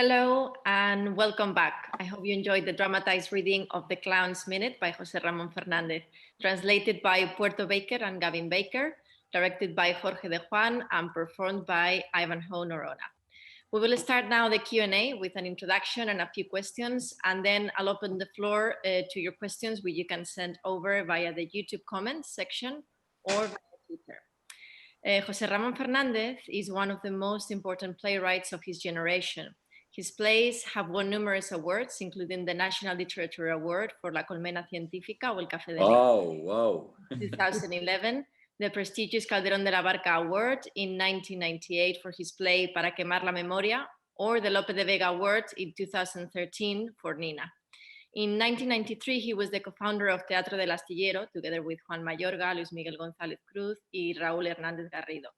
Hello and welcome back. I hope you enjoyed the dramatized reading of The Clown's Minute by José Ramón Fernández, translated by Puerto Baker and Gavin Baker, directed by Jorge de Juan, and performed by Ivanhoe, Norona. We will start now the Q&A with an introduction and a few questions, and then I'll open the floor to your questions, which you can send over via the YouTube comments section or via Twitter. José Ramón Fernández is one of the most important playwrights of his generation. His plays have won numerous awards, including the National Literature Award for La Colmena Científica o El Café de wow. 2011, the prestigious Calderón de la Barca Award in 1998 for his play Para quemar la memoria, or the Lope de Vega Award in 2013 for Nina. In 1993, he was the co-founder of Teatro del Astillero, together with Juan Mayorga, Luis Miguel González Cruz, y Raúl Hernández Garrido.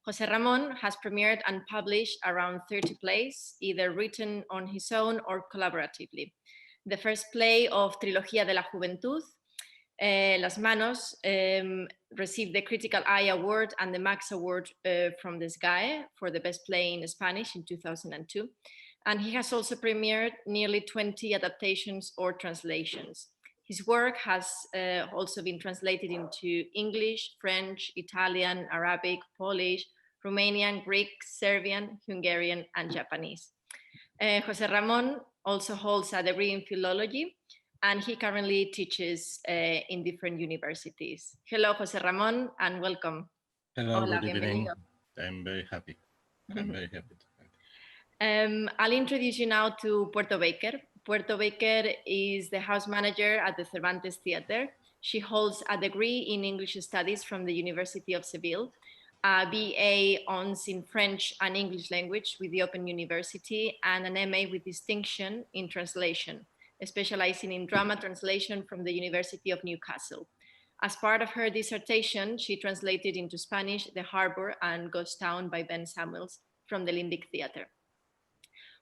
José Ramón has premiered and published around 30 plays, either written on his own or collaboratively. The first play of Trilogía de la Juventud, Las Manos, received the Critical Eye Award and the Max Award from the SGAE for the best play in Spanish in 2002. And he has also premiered nearly 20 adaptations or translations. His work has also been translated into English, French, Italian, Arabic, Polish, Romanian, Greek, Serbian, Hungarian, and Japanese. José Ramón also holds a degree in philology, and he currently teaches in different universities. Hello, José Ramón, and welcome. Hello, Hola, good evening. bienvenido. I'm very happy. I'm very happy to I'll introduce you now to Puerto Baker. Puerto Baker is the house manager at the Cervantes Theater. She holds a degree in English Studies from the University of Seville, a BA Hons in French and English language with the Open University, and an MA with distinction in translation, specializing in drama translation from the University of Newcastle. As part of her dissertation, she translated into Spanish The Harbor and Ghost Town by Ben Samuels from the Limbic Theater.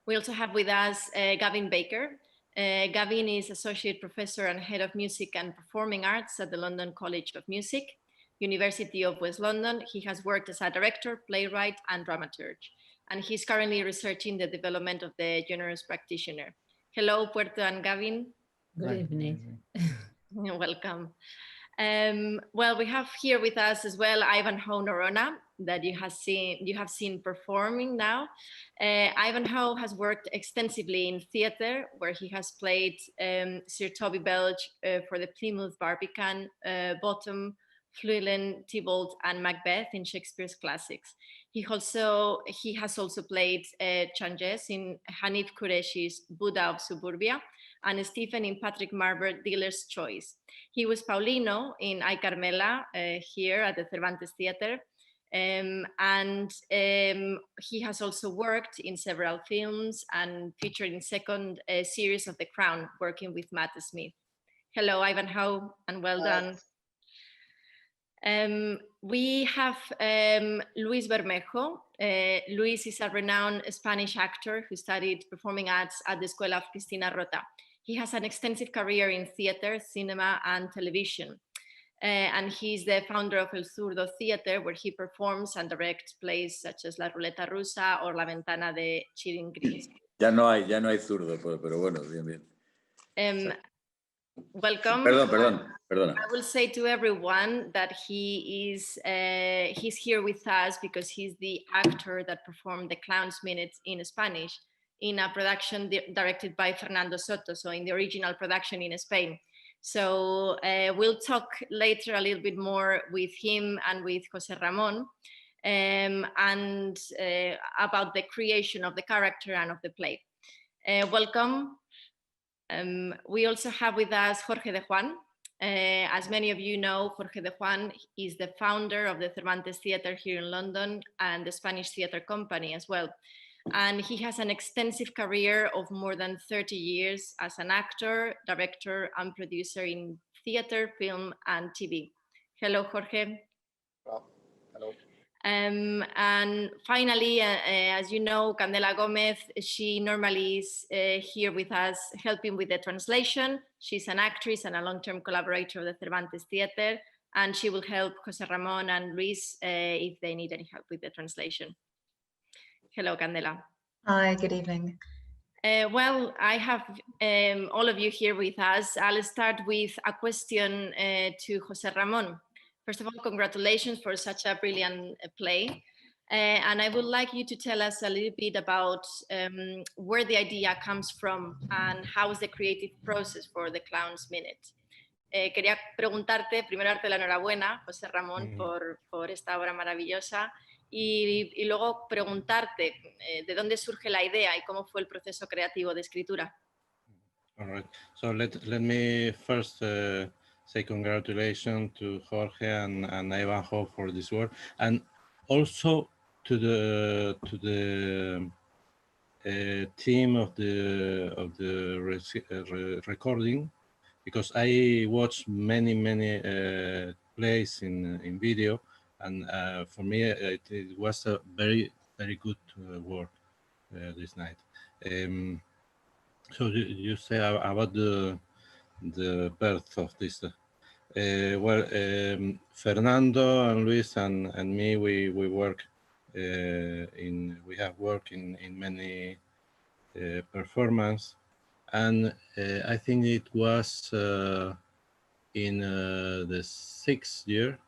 We also have with us Gavin Baker. Gavin is Associate Professor and Head of Music and Performing Arts at the London College of Music, University of West London. He has worked as a director, playwright, and dramaturge, and he's currently researching the development of the generous practitioner. Hello, Puerto and Gavin. Good evening. Welcome. Well, we have here with us as well Ivanhoe Norona, that you have seen performing now. Ivanhoe has worked extensively in theatre, where he has played Sir Toby Belch for the Plymouth Barbican, Bottom, Fluellen, Tybalt, and Macbeth in Shakespeare's classics. He has also played Changes in Hanif Qureshi's Buddha of Suburbia, and Stephen in Patrick Marber, Dealer's Choice. He was Paulino in I Carmela here at the Cervantes Theater, and he has also worked in several films and featured in second series of The Crown, working with Matt Smith. Hello, Ivanhoe, and well done. We have Luis Bermejo. Luis is a renowned Spanish actor who studied performing arts at the Escuela of Cristina Rota. He has an extensive career in theater, cinema, and television. And he's the founder of El Zurdo Theater, where he performs and directs plays such as La Ruleta Rusa or La Ventana de Chiringris. Ya no hay zurdo, pero bueno, bien. Welcome. Perdona. I will say to everyone that he's here with us because he's the actor that performed The Clown's Minute in Spanish in a production directed by Fernando Soto, so in the original production in Spain. So we'll talk later a little bit more with him and with José Ramón and about the creation of the character and of the play. Welcome. We also have with us Jorge de Juan. As many of you know, Jorge de Juan is the founder of the Cervantes Theater here in London and the Spanish Theater Company as well. And he has an extensive career of more than 30 years as an actor, director, and producer in theater, film, and TV. Hello, Jorge. Hello. And finally, as you know, Candela Gomez, she normally is here with us helping with the translation. She's an actress and a long-term collaborator of the Cervantes Theater, and she will help José Ramón and Luis if they need any help with the translation. Hello, Candela. Hi, good evening. Well, I have all of you here with us. I'll start with a question to José Ramón. First of all, congratulations for such a brilliant play. And I would like you to tell us a little bit about where the idea comes from and how is the creative process for the Clown's Minute. Quería preguntarte, primero darte la enhorabuena, José Ramón, por esta obra maravillosa. Y luego preguntarte de dónde surge la idea y cómo fue el proceso creativo de escritura. All right. So let me first say congratulations to Jorge and Ivanhoe for this work, and also to the team of the recording, because I watched many plays in video, and for me it was a very good work this night. So you say about the birth of this. Well, Fernando and Luis and me, we work we have worked in many performance, and I think it was in the 6th year,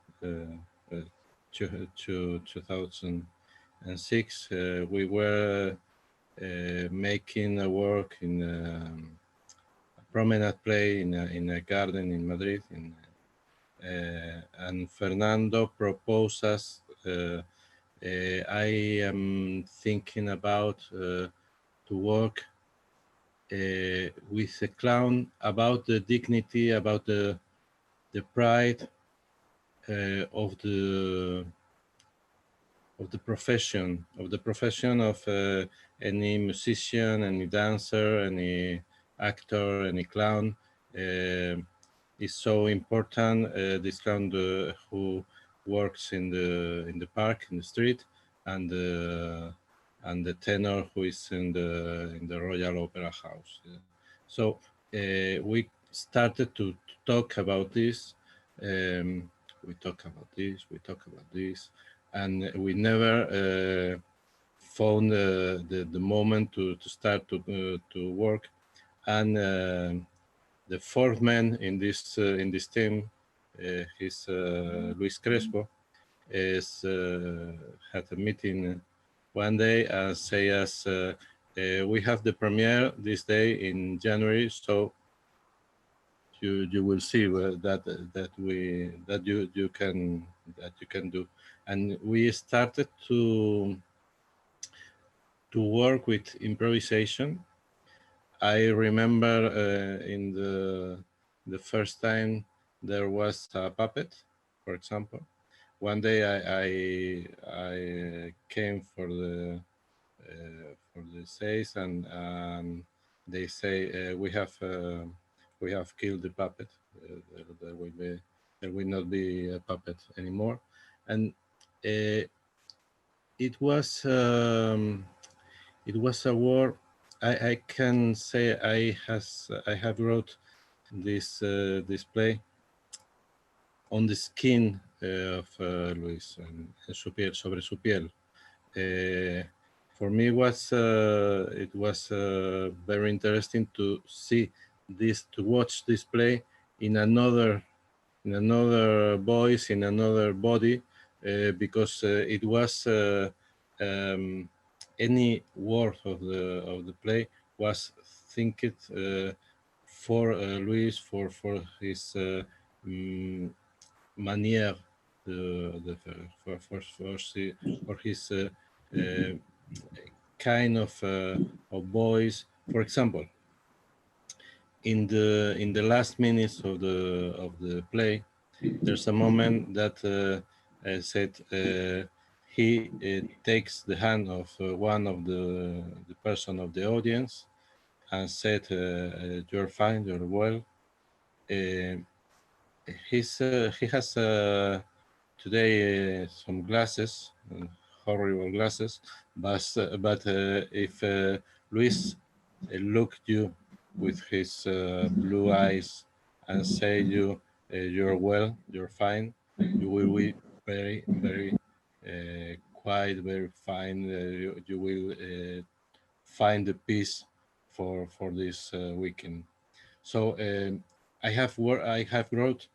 2006, we were making a work in a promenade play in a garden in Madrid, and Fernando proposed us. I am thinking about to work with a clown about the dignity, about the pride of the profession of any musician, any dancer, any actor, any clown. Is so important. This clown who works in the park, in the street, and the tenor who is in the Royal Opera House. So we started to talk about this. We talk about this, and we never found the moment to start to work. And the fourth man in this team, is Luis Crespo, had a meeting one day and say us, we have the premiere this day in January, so you will see that you can do. And we started to work with improvisation. I remember in the first time there was a puppet, for example. One day I came for the says, and they say we have killed the puppet. There will not be a puppet anymore, and it was a war. I can say I have wrote this play on the skin of Luis, and su piel, sobre su piel. For me, it was very interesting to see this, to watch this play in another voice, in another body, because it was any word of the play was think for Luis, for his manière for his kind of voice. For example, in the last minutes of the play, there's a moment that said he takes the hand of one of the person of the audience and said, "You're fine, you're well." He has today some glasses, horrible glasses, but if Luis looked you with his blue eyes and say you're well, you're fine, you will be very quiet, very fine. You will find the piece for this weekend. So I have wrote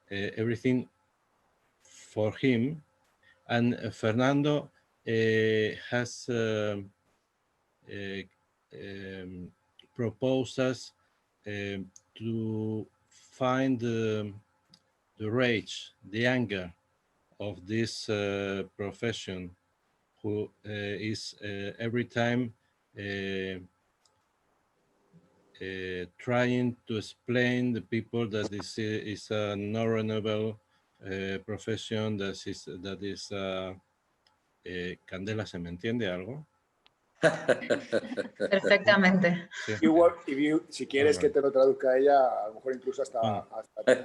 everything for him, and Fernando has proposed us to find the rage, the anger of this profession, who is every time trying to explain the people that this is a non-renewable profession, that is Candela, ¿se me entiende algo? Perfectamente. Sí. Si quieres que te lo traduzca ella, a lo mejor incluso hasta te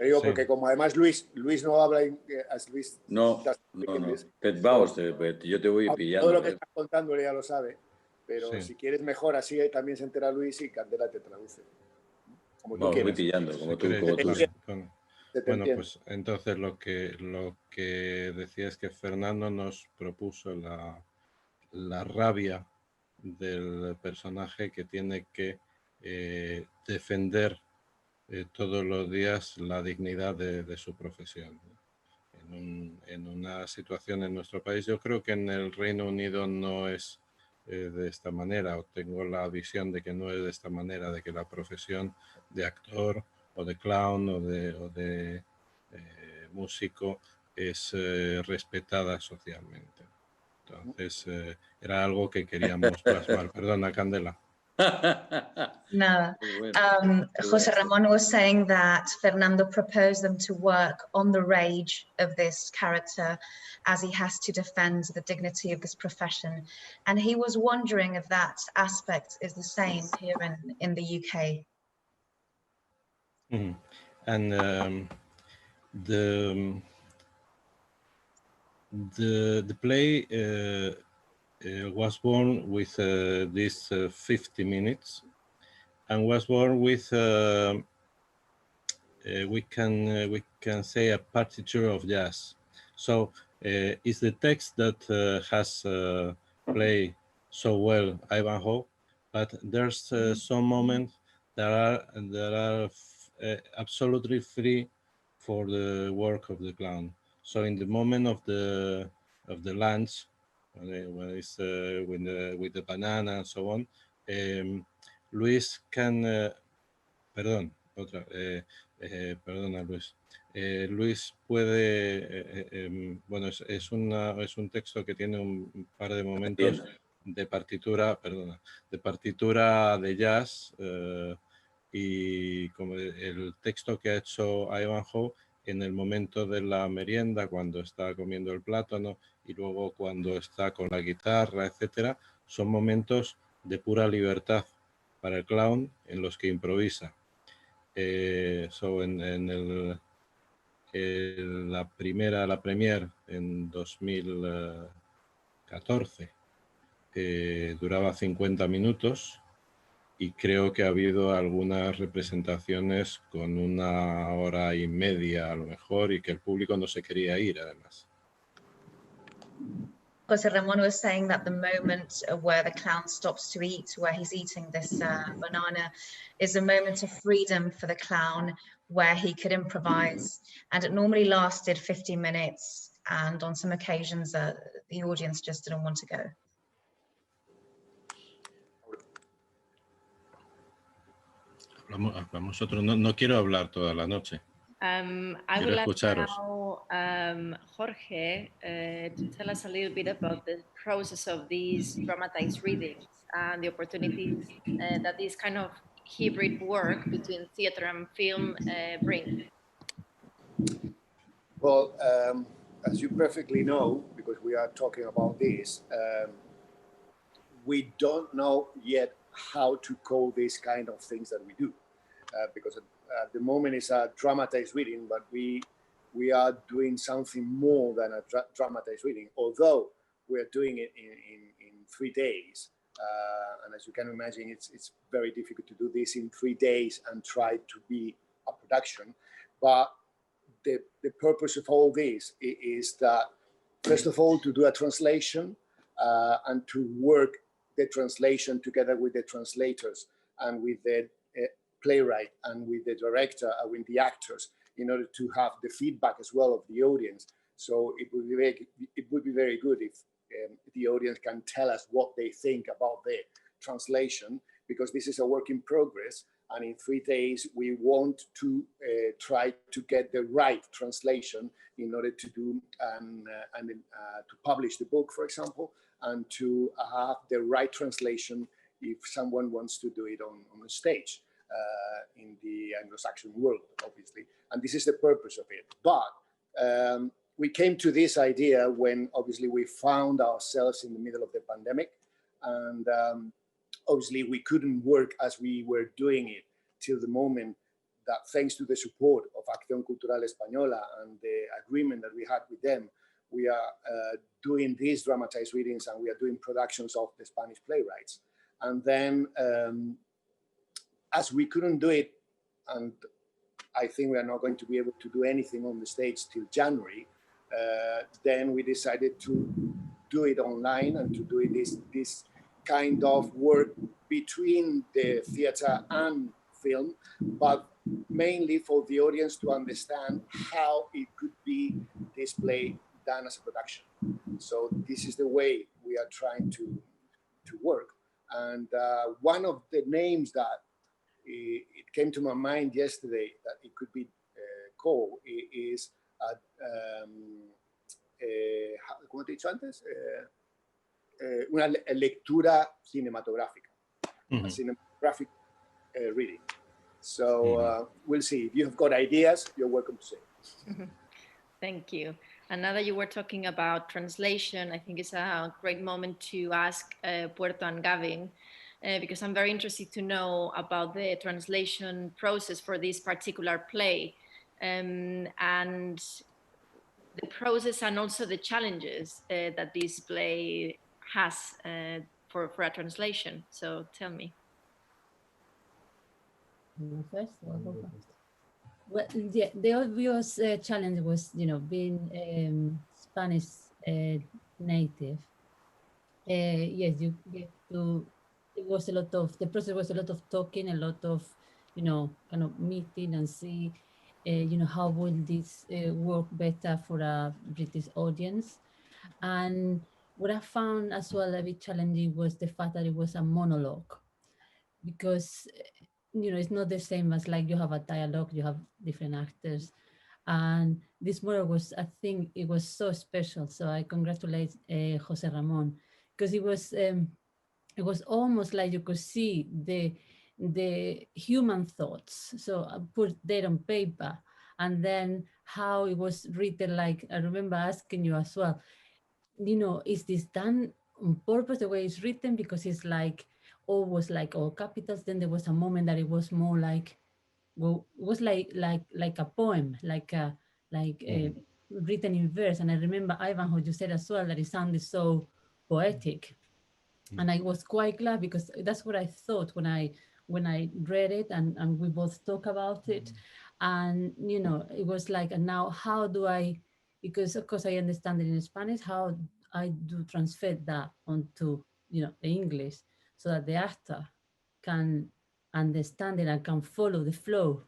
digo, Sí. porque como además Luis no habla Luis No. Vamos, yo te voy pillando. Todo lo que estás contando ella lo sabe, pero Sí. si quieres mejor así también se entera Luis y Candela te traduce. Como tú Vamos, voy quieras. pillando, como tú. Bueno, pues entonces lo que decía es que Fernando nos propuso la rabia del personaje que tiene que defender todos los días la dignidad de su profesión. En una situación en nuestro país, yo creo que en el Reino Unido no es de esta manera, o tengo la visión de que no es de esta manera, de que la profesión de actor o de clown o de músico es respetada socialmente. Entonces, era algo que queríamos plasmar. Perdona, Candela. Nada. José Ramón was saying that Fernando proposed them to work on the rage of this character as he has to defend the dignity of this profession. And he was wondering if that aspect is the same here in the UK. Mm-hmm. And the play was born with these 50 minutes, and was born with we can say a partiture of jazz. So it's the text that has played so well Ivanhoe, but there's some moments that are absolutely free for the work of the clown. So in the moment of the lunch, when it's with the banana and so on, Luis can perdona Luis. Luis puede, bueno, es un texto que tiene un par de momentos de partitura, de jazz, y como el texto que ha hecho Ivanhoe en el momento de la merienda, cuando está comiendo el plátano, y luego cuando está con la guitarra, etcétera, son momentos de pura libertad para el clown en los que improvisa. En la premier en 2014 duraba 50 minutos, y creo que ha habido algunas representaciones con 1 hora y media a lo mejor, y que el público no se quería ir además. José Ramón was saying that the moment where the clown stops to eat, where he's eating this banana, is a moment of freedom for the clown where he could improvise. And it normally lasted 50 minutes. And on some occasions, the audience just didn't want to go. Hablamos otro. No quiero hablar toda la noche. I would like now Jorge to tell us a little bit about the process of these dramatized readings and the opportunities that this kind of hybrid work between theater and film bring. Well, as you perfectly know, because we are talking about this, we don't know yet how to call these kind of things that we do, because at the moment it's a dramatized reading, but we are doing something more than a dramatized reading, although we're doing it in 3 days. And as you can imagine, it's very difficult to do this in 3 days and try to be a production. But the purpose of all this is that, first of all, to do a translation and to work the translation together with the translators and with the playwright and with the director and with the actors, in order to have the feedback as well of the audience. So it would be very good if the audience can tell us what they think about the translation, because this is a work in progress. And in 3 days, we want to try to get the right translation in order to do to publish the book, for example, and to have the right translation if someone wants to do it on a stage in the Anglo-Saxon world, obviously. And this is the purpose of it. But we came to this idea when obviously we found ourselves in the middle of the pandemic, and obviously we couldn't work as we were doing it till the moment that, thanks to the support of Acción Cultural Española and the agreement that we had with them, we are doing these dramatized readings, and we are doing productions of the Spanish playwrights. And then as we couldn't do it, and I think we are not going to be able to do anything on the stage till January, then we decided to do it online and to do this kind of work between the theater and film, but mainly for the audience to understand how it could be this play done as a production. So this is the way we are trying to work. And one of the names that it came to my mind yesterday that it could be called is ¿cómo te he dicho antes? Una lectura cinematográfica, a cinematographic reading. So we'll see. If you have got ideas, you're welcome to say. Thank you. And now that you were talking about translation, I think it's a great moment to ask Puerto and Gavin, because I'm very interested to know about the translation process for this particular play, and the process and also the challenges that this play has for a translation. So tell me. First, well, yeah, the obvious challenge was, being Spanish native. Yes, you get to. It was a lot of, the process was a lot of talking, a lot of, kind of meeting and see, how will this work better for a British audience. And what I found as well a bit challenging was the fact that it was a monologue, because it's not the same as like you have a dialogue, you have different actors. And this monologue was, I think it was so special. So I congratulate José Ramón, because it was almost like you could see the human thoughts. So I put that on paper, and then how it was written. Like I remember asking you as well, is this done on purpose the way it's written? Because it's like always like all capitals. Then there was a moment that it was more like, well, it was like a poem, written in verse. And I remember Ivanhoe, you said as well that it sounded so poetic. And I was quite glad, because that's what I thought when I read it, and we both talk about it. And it was like, and now how do I, because of course I understand it in Spanish, how I do transfer that onto the English, so that the actor can understand it and can follow the flow,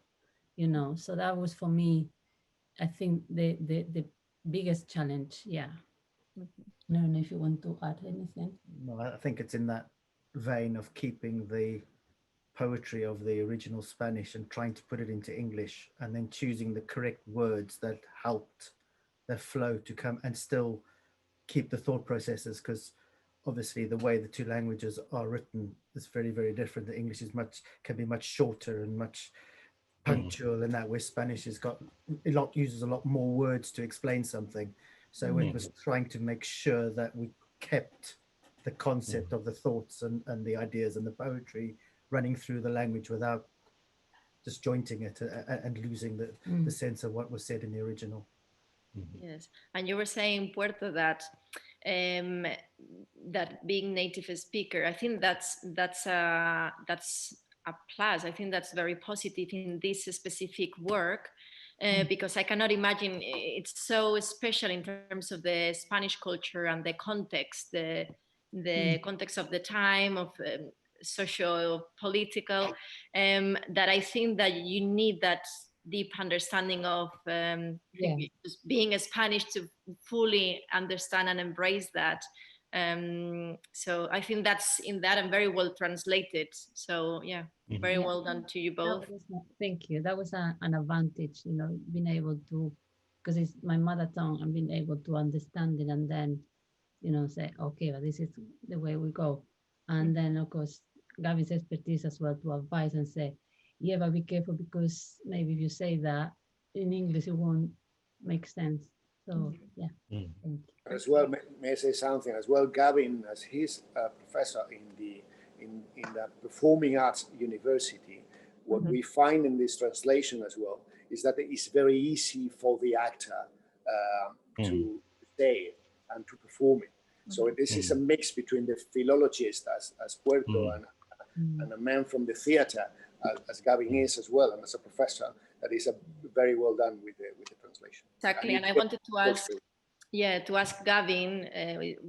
so that was for me, I think the biggest challenge. Yeah. I don't know if you want to add anything. No, I think it's in that vein of keeping the poetry of the original Spanish and trying to put it into English, and then choosing the correct words that helped the flow to come and still keep the thought processes, because obviously the way the two languages are written is very, very different. The English is can be much shorter and much punctual, and that where Spanish has got uses a lot more words to explain something. So it was trying to make sure that we kept the concept of the thoughts and the ideas and the poetry running through the language without disjointing it and losing the sense of what was said in the original. Yes, and you were saying, Puerto, that that being native speaker, I think that's a plus. I think that's very positive in this specific work, because I cannot imagine, it's so special in terms of the Spanish culture and the context, the the context of the time, of socio-political, that I think that you need that deep understanding of just being Spanish to fully understand and embrace that. So I think that's in that and very well translated. So yeah, very well done to you both. Thank you. That was an advantage, you know, being able to, because it's my mother tongue, and being able to understand it and then, you know, say, okay, but this is the way we go. And then of course, Gavin's expertise as well to advise and say, yeah, but be careful, because maybe if you say that in English, it won't make sense. So yeah, thank you. As well, may I say something as well? Gavin, as he's a professor in the Performing Arts University, what we find in this translation as well is that it's very easy for the actor to say it and to perform it. So this is a mix between the philologist as Puerto and a man from the theater as Gavin is as well, and as a professor, that is very well done with the translation. Exactly, and I wanted to ask. Yeah, to ask Gavin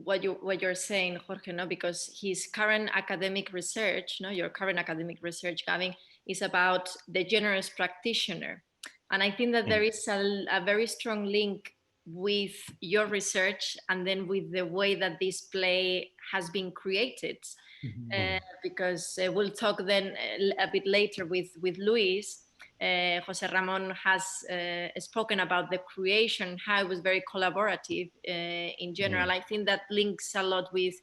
what you're saying, Jorge, no, because his current academic research, no, your current academic research, Gavin, is about the generous practitioner, and I think that there is a very strong link with your research and then with the way that this play has been created, because we'll talk then a bit later with Luis. José Ramón has spoken about the creation, how it was very collaborative in general. I think that links a lot with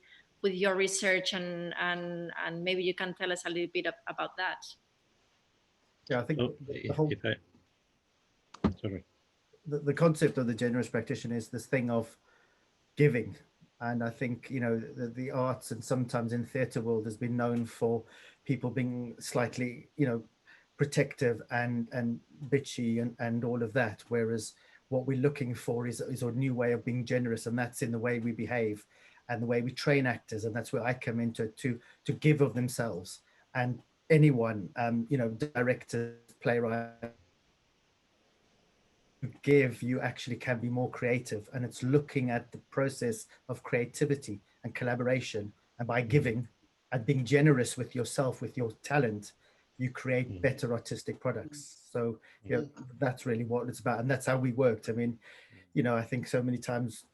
your research, and maybe you can tell us a little bit about that. Yeah, I think the concept of the generous practitioner is this thing of giving. And I think, you know, the arts and sometimes in theatre world has been known for people being slightly, you know, protective and bitchy and all of that, whereas what we're looking for is a new way of being generous, and that's in the way we behave and the way we train actors, and that's where I come into it, to give of themselves. And anyone, you know, directors, playwright, give, you actually can be more creative, and it's looking at the process of creativity and collaboration, and by giving and being generous with yourself, with your talent, you create better artistic products. So you know, that's really what it's about, and that's how we worked. I mean, you know, I think so many times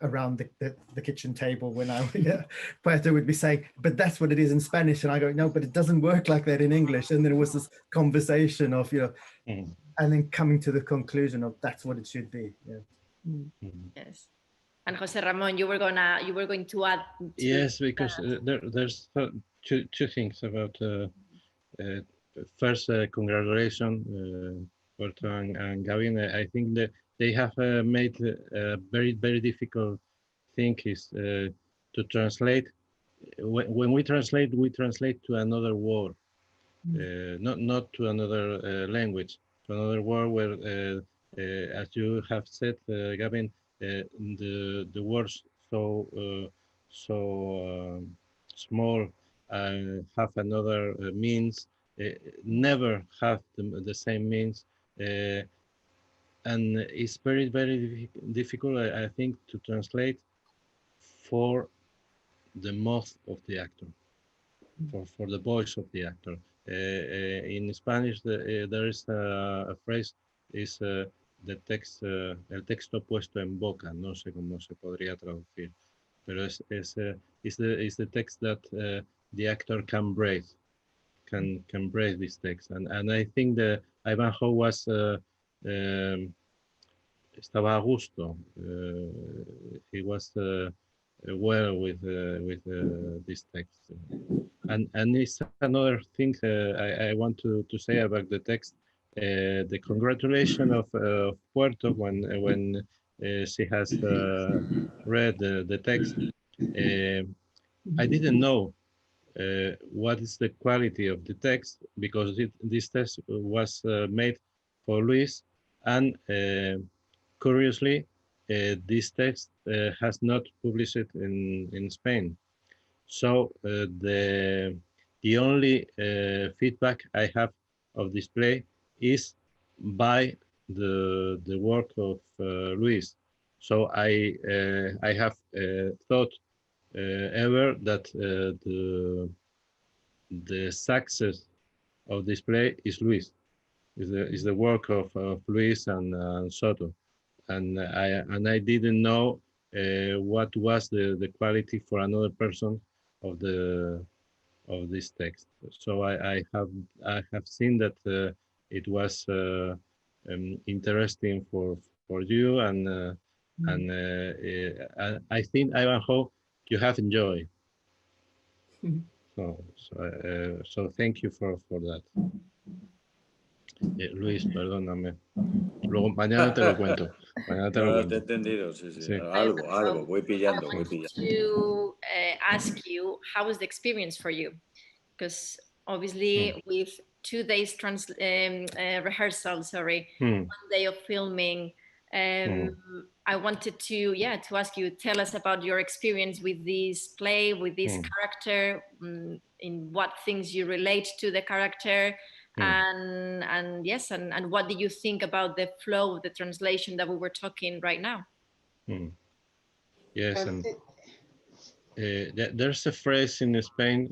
around the kitchen table when Puerto would be saying, but that's what it is in Spanish, and I go, no, but it doesn't work like that in English. And then it was this conversation of, you know, and then coming to the conclusion of that's what it should be. Yes. And José Ramón, you were going to add. Yes, because there's two things about. First, congratulations, Puerto and Gavin. I think that they have made a very, very difficult thing is to translate. When we translate to another word, not to another language, to another word where, as you have said, Gavin, the words so small have another means. Never have the same means, and it's very, very difficult, I think, to translate for the mouth of the actor, for the voice of the actor. In Spanish, there is a phrase, is the text, el texto puesto en boca, no sé cómo se podría traducir, pero es the text that the actor can breathe. Can break this text, and I think the Ivanhoe was estaba a gusto. He was well with this text, and it's another thing I want to say about the text. The congratulation of Puerto when she has read the text. I didn't know what is the quality of the text, because this text was made for Luis, and curiously this text has not published in Spain. So the only feedback I have of this play is by the work of Luis. So I have thought ever that the success of this play is Luis, is the work of Luis and Soto, and I didn't know what was the quality for another person of this text. So I have seen that it was interesting for you, and I think, Ivanhoe, you have enjoyed. So thank you for that. Luis, perdóname. Luego mañana te lo cuento. Mañana te lo No, cuento. te he entendido, sí. Sí. Algo, voy pillando. I want to ask you, how was the experience for you? Because obviously with 2 days rehearsal, one day of filming, I wanted to ask you, tell us about your experience with this play, with this character, in what things you relate to the character, and what do you think about the flow of the translation that we were talking right now? Yes, and there's a phrase in Spain,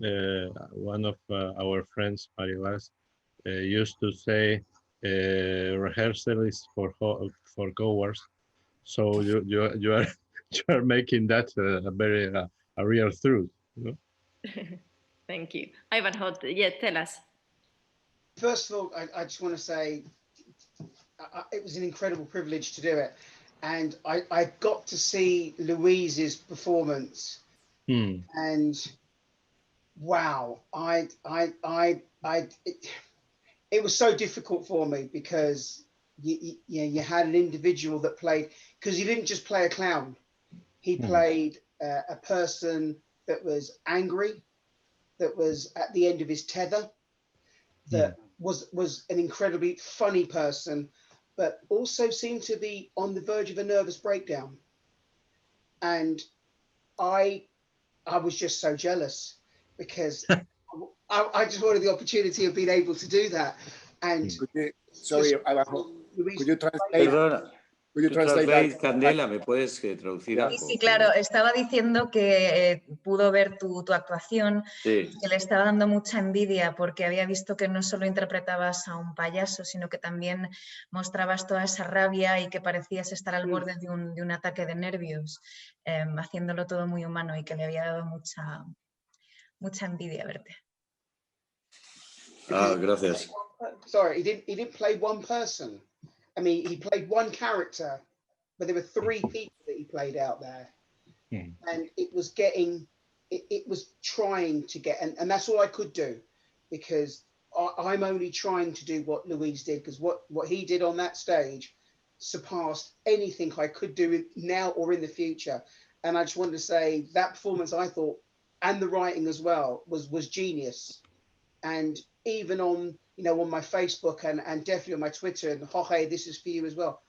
one of our friends, Maribas, used to say, rehearsal is for cowards. So you are making that a very a real truth. You know? Thank you. Ivanhoe, tell us. First of all, I just want to say it was an incredible privilege to do it. And I got to see Louise's performance, and wow, it was so difficult for me because you had an individual that played, because he didn't just play a clown, he played a person that was angry, that was at the end of his tether, that was an incredibly funny person, but also seemed to be on the verge of a nervous breakdown. And I was just so jealous because I just wanted the opportunity of being able to do that. And sorry, could you translate? Could you translate, Candela? ¿Me puedes traducir algo? Sí, claro. Estaba diciendo que pudo ver tu actuación, que le estaba dando mucha envidia porque había visto que no solo interpretabas a un payaso, sino que también mostrabas toda esa rabia y que parecías estar al borde de un ataque de nervios, haciéndolo todo muy humano, y que le había dado mucha envidia verte. Gracias. Sorry, he didn't play one person. I mean, he played one character, but there were 3 people that he played out there. And it was trying to get, and that's all I could do, because I'm only trying to do what Louise did, because what he did on that stage surpassed anything I could do now or in the future. And I just wanted to say that performance, I thought, and the writing as well, was genius. And even on my Facebook and definitely on my Twitter, and Jorge, this is for you as well.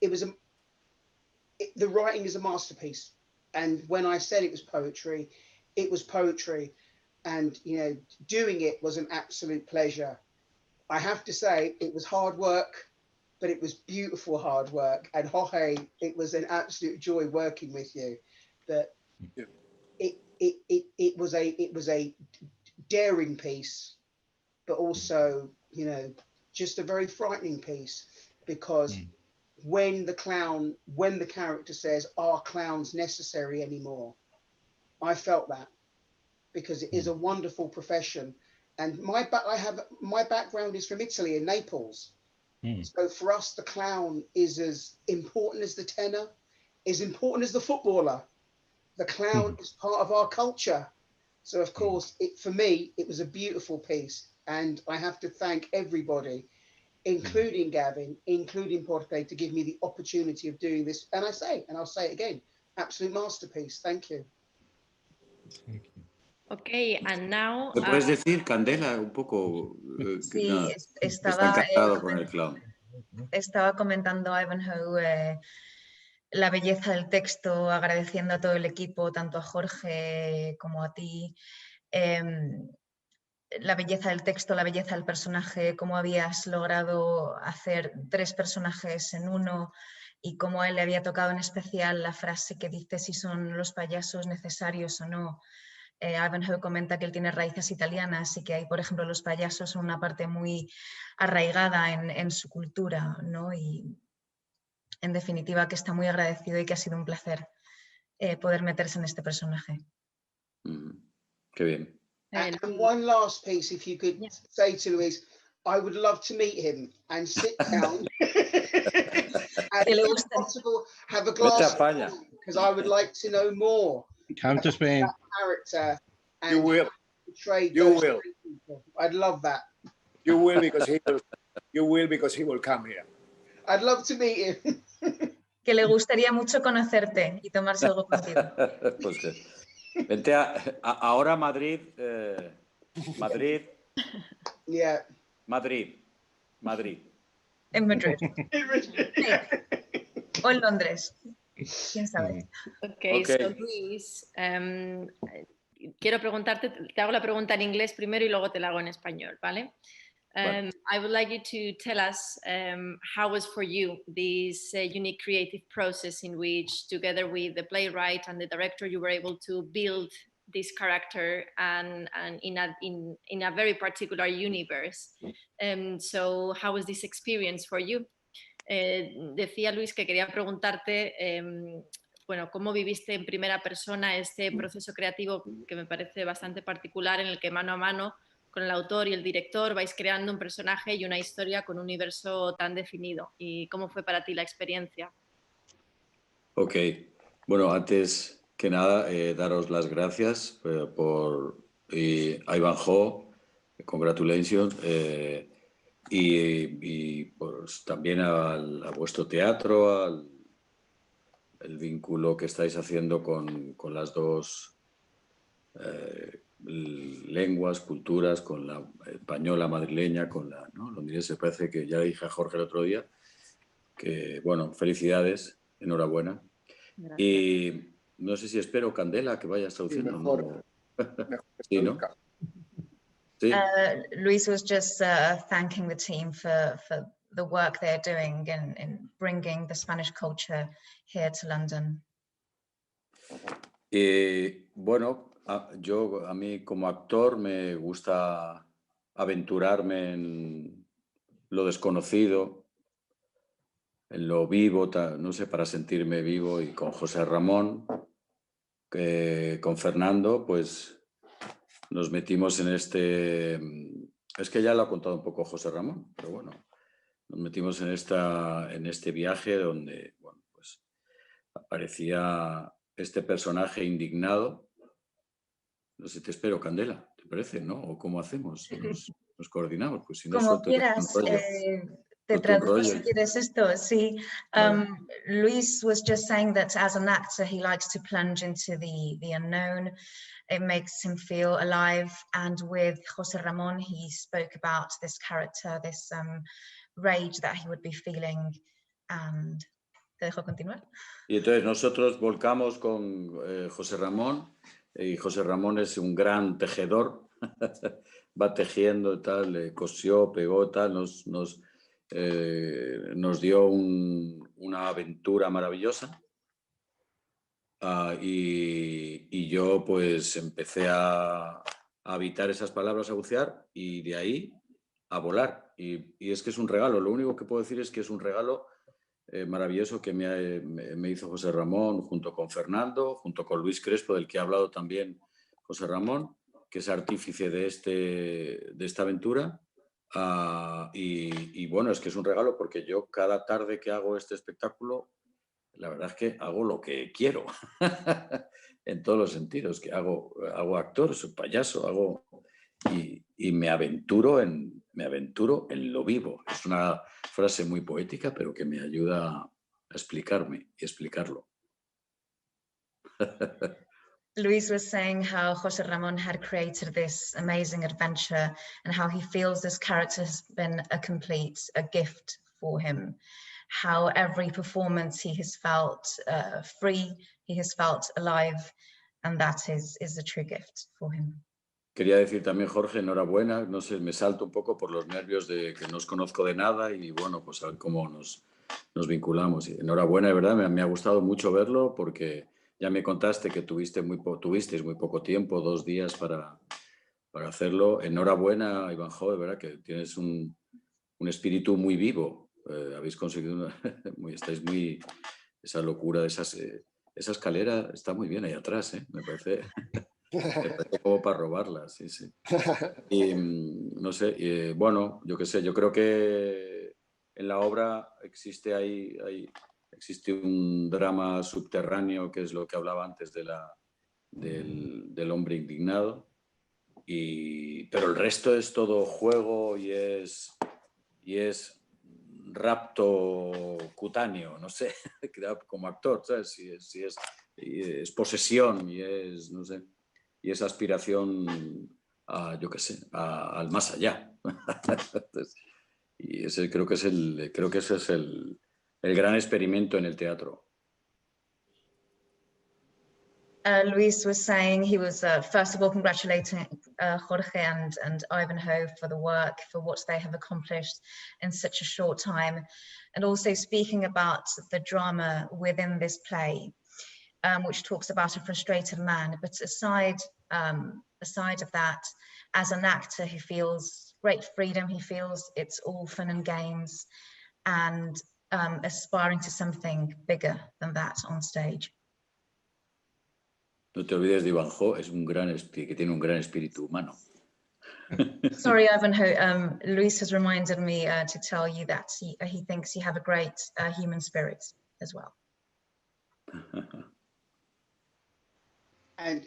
The writing is a masterpiece. And when I said it was poetry, it was poetry. And, doing it was an absolute pleasure. I have to say it was hard work, but it was beautiful hard work. And Jorge, it was an absolute joy working with you. But it was a daring piece, but also, just a very frightening piece, because when the character says, "Are clowns necessary anymore?" I felt that, because it is a wonderful profession. And my background is from Italy, in Naples. So for us, the clown is as important as the tenor, as important as the footballer. The clown is part of our culture. So of course, for me, it was a beautiful piece. And I have to thank everybody, including Gavin, including Puerto, to give me the opportunity of doing this. And I'll say it again, absolute masterpiece. Thank you. Okay, and now... ¿Te puedes decir, Candela, un poco? Sí, está encantado con el clown. Estaba comentando a Ivanhoe la belleza del texto, agradeciendo a todo el equipo, tanto a Jorge como a ti. La belleza del texto, la belleza del personaje, cómo habías logrado hacer 3 personajes en uno, y cómo a él le había tocado en especial la frase que dice si son los payasos necesarios o no. Ivanhoe comenta que él tiene raíces italianas y que hay, por ejemplo, los payasos son una parte muy arraigada en su cultura, ¿no? Y en definitiva que está muy agradecido y que ha sido un placer poder meterse en este personaje. Qué bien. And one last piece, if you could say to Louise, I would love to meet him and sit down and if possible have a glass of wine, because I would like to know more. Come to Spain. That character and You will. You will. I'd love that. You will because he will. You will because he will come here. I'd love to meet him. Que le gustaría mucho conocerte y tomarse algo contigo. Pues vente ahora a Madrid. Madrid. Yeah. Madrid. En Madrid. Sí. O en Londres. ¿Quién sabe? Okay, so Luis, quiero preguntarte, te hago la pregunta en inglés primero y luego te la hago en español, ¿vale? I would like you to tell us how was for you this unique creative process in which, together with the playwright and the director, you were able to build this character and in a very particular universe. So how was this experience for you? Decía Luis que quería preguntarte, bueno, cómo viviste en primera persona este proceso creativo que me parece bastante particular, en el que mano a mano con el autor y el director vais creando un personaje y una historia con un universo tan definido. ¿Y cómo fue para ti la experiencia? Ok, bueno, antes que nada, daros las gracias por Ivanhoe, congratulations, y pues, también a vuestro teatro, el vínculo que estáis haciendo con las dos lenguas, culturas, con la española madrileña, con la londinense. Parece que ya le dije a Jorge el otro día que, bueno, felicidades, enhorabuena. Gracias. Y no sé si espero, Candela, que vayas traduciendo. Mejor sí, ¿no? Sí. Luis was just thanking the team for the work they're doing in bringing the Spanish culture here to London. Bueno, a mí como actor me gusta aventurarme en lo desconocido, en lo vivo, no sé, para sentirme vivo, y con José Ramón, con Fernando, pues nos metimos en este... Es que ya lo ha contado un poco José Ramón, pero bueno, nos metimos en este viaje donde, bueno, pues aparecía este personaje indignado. No sé, te espero, Candela, ¿te parece, no? ¿O cómo hacemos? Nos coordinamos, pues si no Como suelto quieras, te traduzco si quieres esto, sí. Luis was just saying that as an actor he likes to plunge into the unknown. It makes him feel alive, and with José Ramón he spoke about this character, this rage that he would be feeling, and ¿te dejo continuar? Y entonces nosotros volcamos con José Ramón, y José Ramón es un gran tejedor, va tejiendo, tal, cosió, pegó, tal, nos dio una aventura maravillosa. Y yo pues empecé a habitar esas palabras, a bucear, y de ahí a volar. Y es que es un regalo, lo único que puedo decir es que es un regalo maravilloso que me hizo José Ramón, junto con Fernando, junto con Luis Crespo, del que ha hablado también José Ramón, que es artífice de esta aventura. Y bueno, es que es un regalo porque yo cada tarde que hago este espectáculo, la verdad es que hago lo que quiero, en todos los sentidos, que hago actor, soy payaso, y me aventuro en lo vivo. Es una frase muy poética, pero que me ayuda a explicarme y explicarlo. Luis was saying how José Ramón had created this amazing adventure and how he feels this character has been a gift for him. How every performance he has felt free, he has felt alive, and that is a true gift for him. Quería decir también, Jorge, enhorabuena. No sé, me salto un poco por los nervios de que no os conozco de nada y bueno, pues a ver cómo nos nos vinculamos. Y enhorabuena, de verdad, me ha gustado mucho verlo porque ya me contaste que tuvisteis muy poco tiempo, 2 días para hacerlo. Enhorabuena, Ivanhoe, de verdad que tienes un espíritu muy vivo. Habéis conseguido, estáis muy... Esa locura de esa escalera está muy bien ahí atrás, me parece como para robarla, sí, sí. Y no sé, bueno, yo qué sé, yo creo que en la obra existe existe un drama subterráneo, que es lo que hablaba antes del hombre indignado, pero el resto es todo juego y es rapto cutáneo, no sé, como actor, ¿sabes? Si es posesión y es, no sé, y es aspiración a, yo qué sé, al más allá. Entonces, y ese creo que ese es el gran experimento en el teatro. Luis was saying he was first of all congratulating Jorge and Ivanhoe for the work, for what they have accomplished in such a short time, and also speaking about the drama within this play, which talks about a frustrated man. But aside of that, as an actor, he feels great freedom. He feels it's all fun and games, and aspiring to something bigger than that on stage. No te olvides de Ivanhoe, que tiene un gran espíritu humano. Sorry, Ivanhoe. Luis has reminded me to tell you that he thinks you have a great human spirit as well. And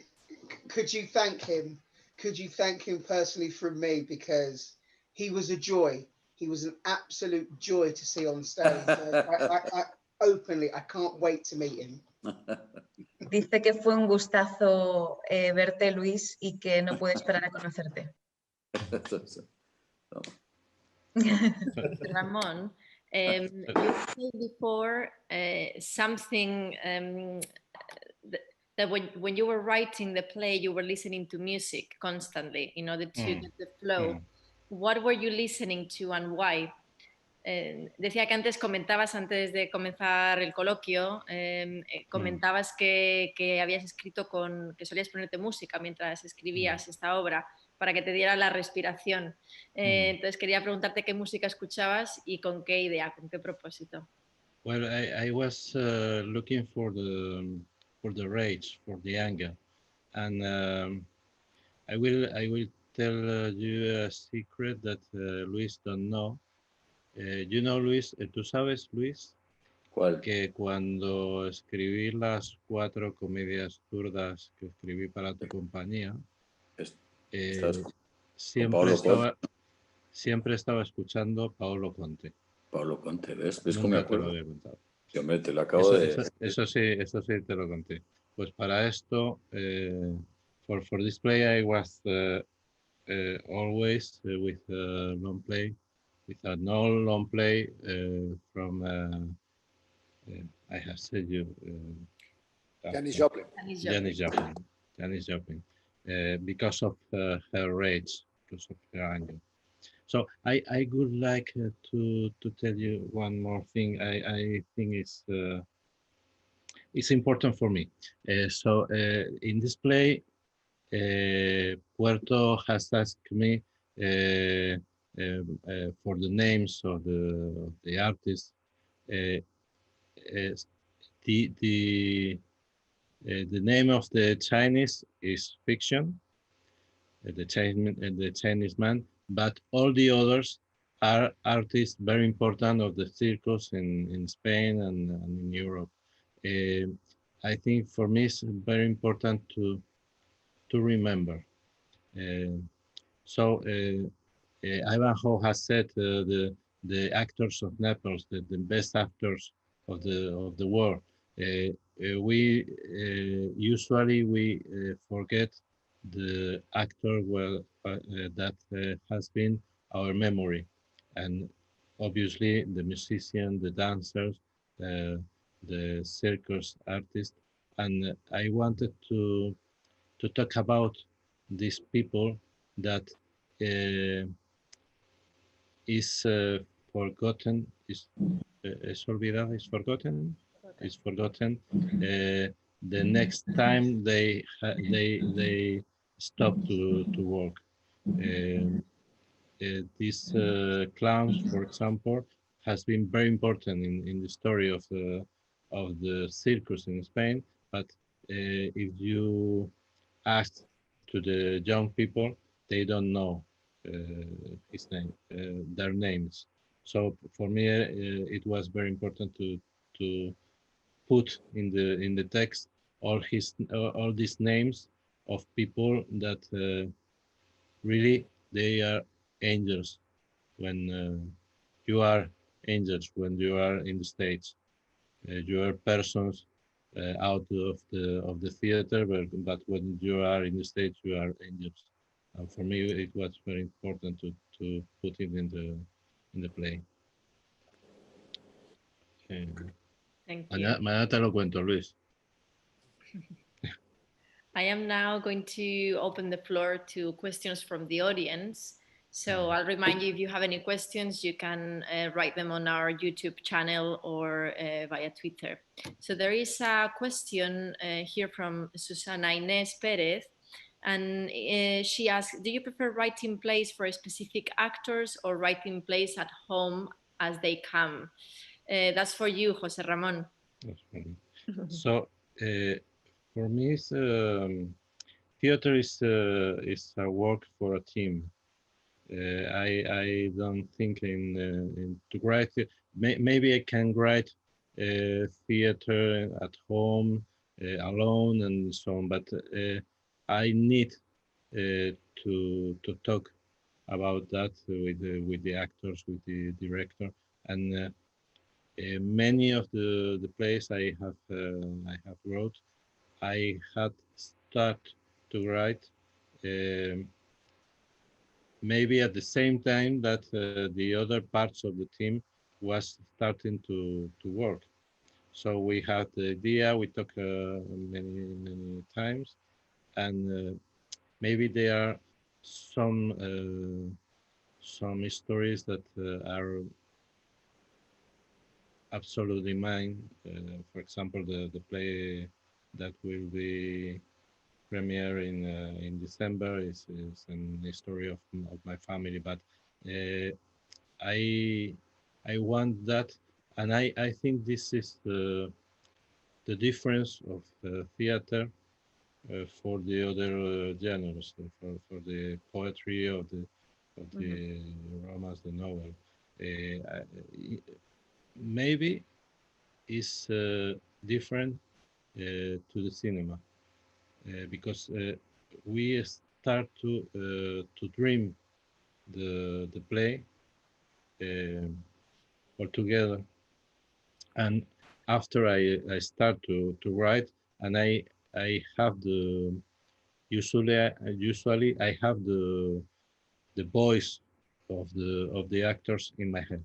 could you thank him? Could you thank him personally from me, because he was a joy. He was an absolute joy to see on stage. I openly, I can't wait to meet him. Dice que fue un gustazo verte, Luis, y que no puede esperar a conocerte. Ramón, you said before something that when you were writing the play, you were listening to music constantly in order to get the flow. What were you listening to and why? Decía que antes comentabas, antes de comenzar el coloquio, comentabas que habías escrito que solías ponerte música mientras escribías esta obra para que te diera la respiración. Entonces quería preguntarte qué música escuchabas y con qué idea, con qué propósito. Well, I was looking for the rage, for the anger, and I will tell you a secret that Luis don't know. You know, Luis, ¿tú sabes, Luis? ¿Cuál? Que cuando escribí las 4 comedias zurdas que escribí para tu compañía, siempre estaba escuchando Paolo Conte. Paolo Conte, ¿ves? ¿Ves cómo me Nunca te acuerdo? lo había contado. Yo te lo acabo eso sí te lo conté. Pues para esto, for this play, I was always with a long play, with an old long play from, I have said you, Janis Joplin. Janis Joplin, because of her rage, because of her anger. So I would like to tell you one more thing. I think it's important for me. So in this play, Puerto has asked me for the names of the artists. The name of the Chinese is fiction, the Chinese man, but all the others are artists very important of the circus in Spain and in Europe. I think for me it's very important to remember. So Ivanhoe has said the actors of Naples, the best actors of the world. We usually forget the actor that has been our memory, and obviously the musician, the dancers, the circus artist, and I wanted to talk about these people that is forgotten, is es olvidada, is forgotten. Is forgotten. The next time they stop to work. This clown, for example, has been very important in the story of the circus in Spain. But if you ask to the young people, they don't know his name, their names. So for me, it was very important to put in the text all these names of people that really they are angels when you are angels when you are in the stage. You are persons out of the theater, but when you are in the stage, you are angels. And for me, it was very important to put it in the play. Thank you. Mañana te lo cuento, Luis. I am now going to open the floor to questions from the audience. So I'll remind you, if you have any questions, you can write them on our YouTube channel or via Twitter. So there is a question here from Susana Inés Pérez, and she asks, do you prefer writing plays for specific actors or writing plays at home as they come? That's for you, José Ramón. So for me, theater is a work for a team. I don't think in to write. Maybe I can write theater at home alone and so on, but I need to talk about that with the actors, with the director, and many of the plays I have wrote, I had started to write. Maybe at the same time that the other parts of the team was starting to work. So we had the idea, we talked many times, and maybe there are some stories that are absolutely mine. For example, the play that will be premiere in December is a story of my family, but I want that, and I think this is the difference of theater for the other genres, for the poetry of the romance, the novel. Maybe is different to the cinema. Because we start to dream the play all together, and after I start to write, and I have usually I have the voice of the actors in my head,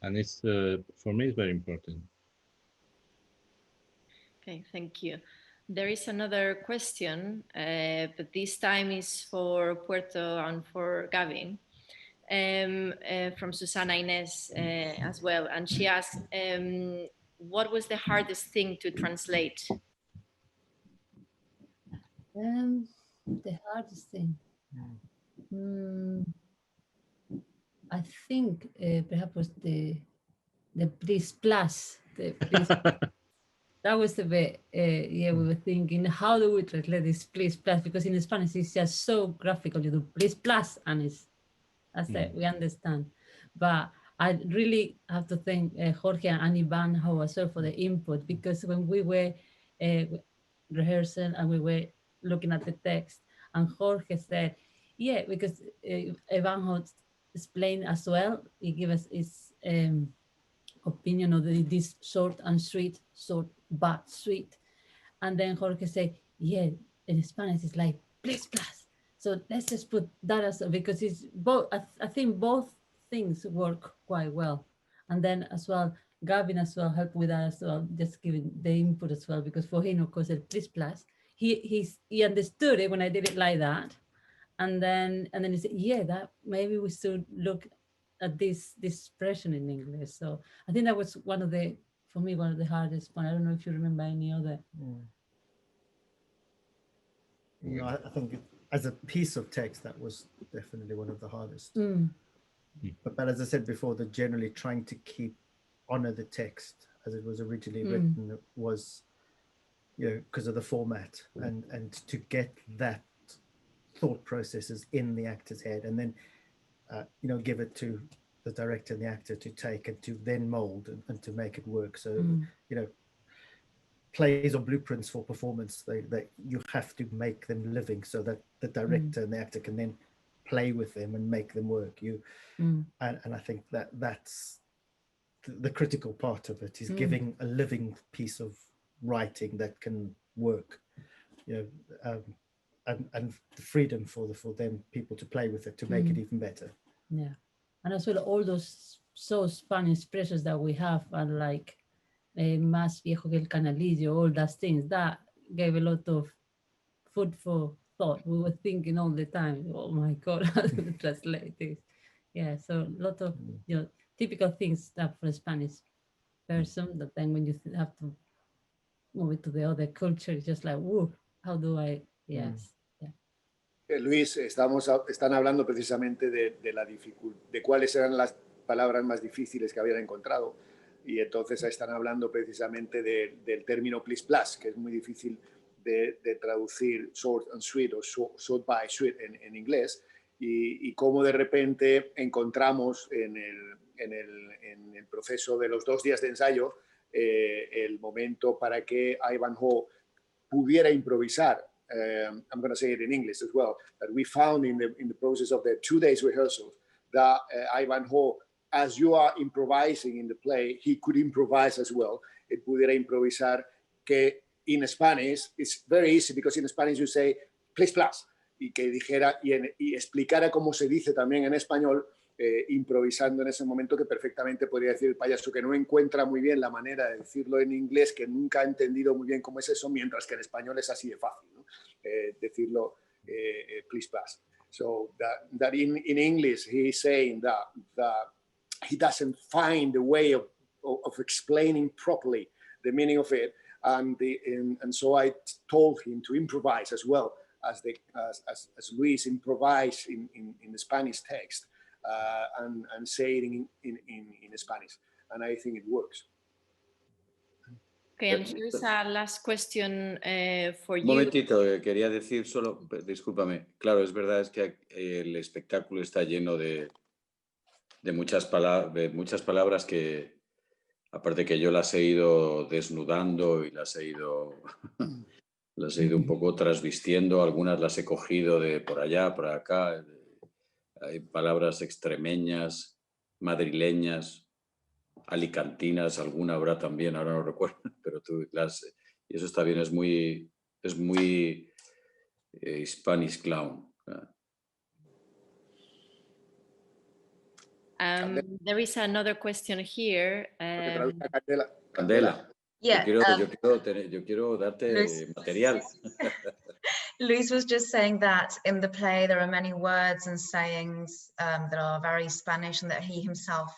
and it's for me it's very important. Okay, thank you. There is another question, but this time is for Puerto and for Gavin, from Susana Inés as well. And she asks, what was the hardest thing to translate? The hardest thing? I think perhaps was the please plus. The please. That was the bit, yeah, we were thinking, how do we translate this please plus? Because in Spanish, it's just so graphical. You do please plus, and that's it, we understand. But I really have to thank Jorge and Ivanhoe as well for the input, because when we were rehearsing and we were looking at the text, and Jorge said, yeah, because Ivanhoe explained as well, he gave us his opinion of this short and sweet, short but sweet. And then Jorge said, yeah, in Spanish it's like please plus. So let's just put that as, because it's both, I think both things work quite well. And then as well, Gavin as well helped with that as well, just giving the input as well, because for him, of course, the please plus, he understood it when I did it like that. And then he said, yeah, that maybe we should look at this expression in English. So I think that was for me, one of the hardest one. I don't know if you remember any other. No, I think as a piece of text, that was definitely one of the hardest. But as I said before, the generally trying to honor the text as it was originally written was, because of the format, and to get that thought processes in the actor's head, and then give it to the director and the actor to take and to then mold and to make it work. So plays or blueprints for performance, that you have to make them living so that the director and the actor can then play with them and make them work. And I think that's the critical part of it, is giving a living piece of writing that can work, and the freedom for them people to play with it to make it even better. Yeah, and as well, all those Spanish expressions that we have are like más viejo que el canalillo, all those things that gave a lot of food for thought. We were thinking all the time, oh my God, how to translate this? Yeah, so a lot of typical things that for a Spanish person, that then when you have to move it to the other culture, it's just like, whoa, how do I? Yes. Luis, están hablando precisamente de cuáles eran las palabras más difíciles que habían encontrado, y entonces están hablando precisamente del término please plus, que es muy difícil de traducir short and sweet o short by sweet en inglés, y cómo de repente encontramos en el proceso de los 2 días de ensayo el momento para que Ivanhoe pudiera improvisar. I'm going to say it in English as well, that we found in the process of the 2 days rehearsals that Ivanhoe, as you are improvising in the play, he could improvise as well. Él pudiera improvisar, que in Spanish it's very easy, because in Spanish you say please plus, y que dijera y explicara cómo se dice también en español, improvisando en ese momento, que perfectamente podría decir el payaso, que no encuentra muy bien la manera de decirlo en inglés, que nunca ha entendido muy bien cómo es eso, mientras que en español es así de fácil, ¿no? Decirlo please plus. So that in English he's saying that he doesn't find the way of explaining properly the meaning of it, and so I told him to improvise as well as Luis improvised in the Spanish text, and say it in Spanish, and I think it works. Okay, and here's a last question for you. Un momentito, quería decir solo, discúlpame, claro, es verdad, es que el espectáculo está lleno de muchas palabras que, aparte que yo las he ido desnudando y las he ido un poco trasvistiendo, algunas las he cogido de por allá, por acá. Hay palabras extremeñas, madrileñas, alicantinas, alguna habrá también, ahora no recuerdo, pero y eso está bien, es muy Spanish clown. There is another question here. Candela. Yeah, yo quiero darte material. Luis was just saying that in the play there are many words and sayings that are very Spanish, and that he himself,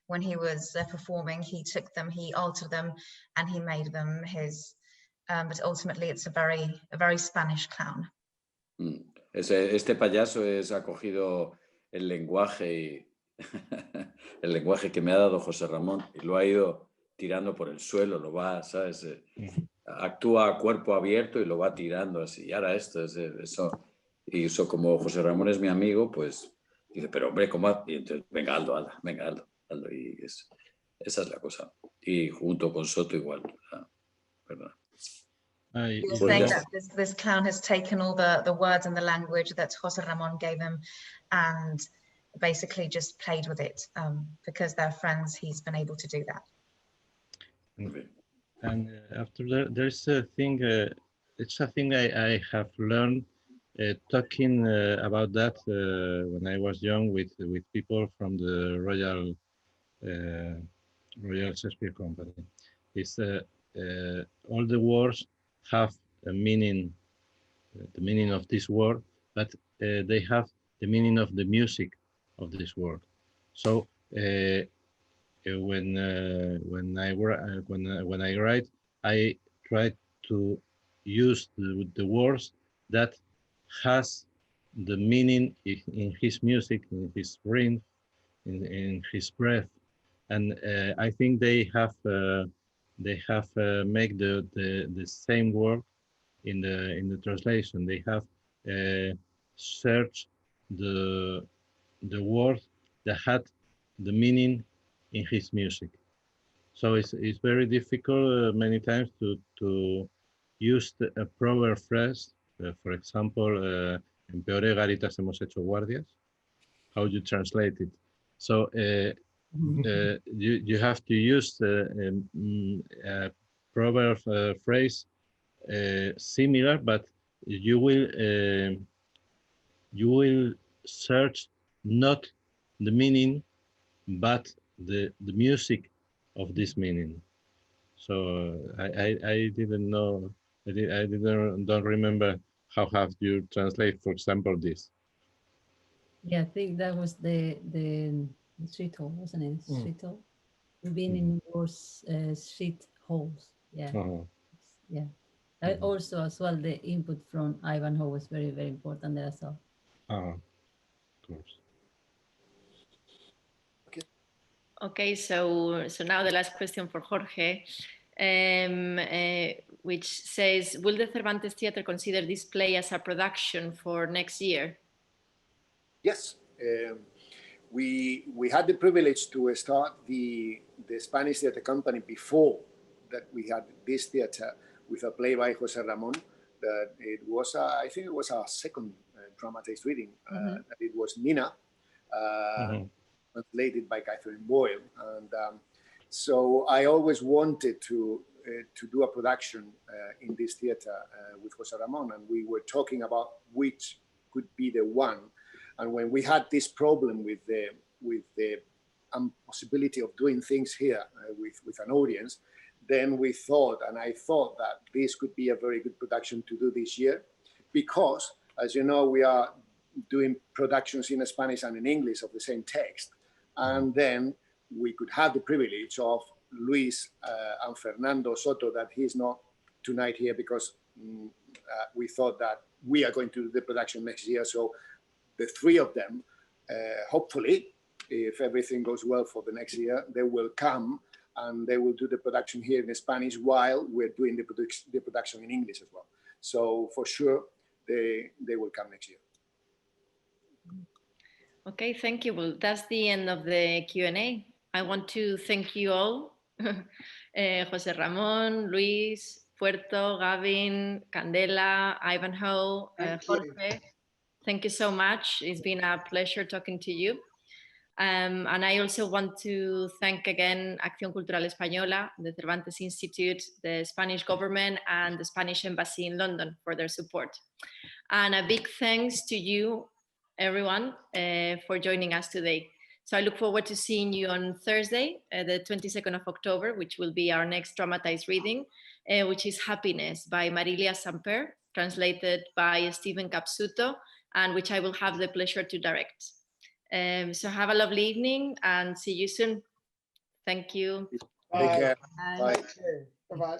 when he was performing, he took them, he altered them, and he made them his. But ultimately, it's a very Spanish clown. Este payaso ha cogido el lenguaje el lenguaje que me ha dado José Ramón y lo ha ido tirando por el suelo, lo va, ¿sabes? Actúa a cuerpo abierto y lo va tirando así. Y ahora esto, eso. Y eso, como José Ramón es mi amigo, pues dice, pero hombre, ¿cómo? Y entonces, venga, Aldo. Y esa es la cosa. Y junto con Soto igual, ¿verdad? You're saying that this clown has taken all the words and the language that José Ramón gave him and basically just played with it. Because they're friends, he's been able to do that. Okay. And after that, there's a thing, it's a thing I have learned talking about that when I was young with people from the Royal Shakespeare Company. It's all the words have a meaning, the meaning of this word, but they have the meaning of the music of this word. So when I write, I try to use the words that has the meaning in his music, in his rhythm, in his breath, and I think they have make the same word in the translation. They have searched the word that had the meaning in his music. So it's very difficult many times to use a proper phrase. For example, en peores garitas hemos hecho guardias. How you translate it? So you have to use a proper phrase similar, but you will search not the meaning, but the music of this meaning. So I didn't know. Don't remember how have you translate, for example, this. Yeah, I think that was the street hole, wasn't it? Street hole. We've been in those street holes. Yeah. Yeah. Also, as well, the input from Ivanhoe was very, very important there as well. Of course. Okay, so now the last question for Jorge, which says, will the Cervantes Theatre consider this play as a production for next year? Yes. We had the privilege to start the Spanish theatre company before that we had this theatre with a play by José Ramón. That it was, I think it was our second dramatized reading. That it was Nina, translated by Catherine Boyle. And so I always wanted to do a production in this theatre with José Ramón, and we were talking about which could be the one. And when we had this problem with the impossibility of doing things here with an audience, then we thought, and I thought that this could be a very good production to do this year, because, as you know, we are doing productions in Spanish and in English of the same text. And then we could have the privilege of Luis and Fernando Soto, that he's not tonight here because we thought that we are going to do the production next year. So the three of them, hopefully, if everything goes well for the next year, they will come and they will do the production here in Spanish while we're doing the production in English as well. So for sure, they will come next year. Okay, thank you. Well, that's the end of the Q&A. I want to thank you all, José Ramón, Luis, Puerto, Gavin, Candela, Ivanhoe, Jorge. Thank you so much. It's been a pleasure talking to you. And I also want to thank again Acción Cultural Española, the Cervantes Institute, the Spanish government, and the Spanish Embassy in London for their support. And a big thanks to you, everyone, for joining us today. So I look forward to seeing you on Thursday, the 22nd of October, which will be our next dramatized reading, which is Happiness by Marilia Samper, translated by Stephen Capsuto, and which I will have the pleasure to direct. So have a lovely evening and see you soon. Thank you. Take care. Bye. Bye. Bye.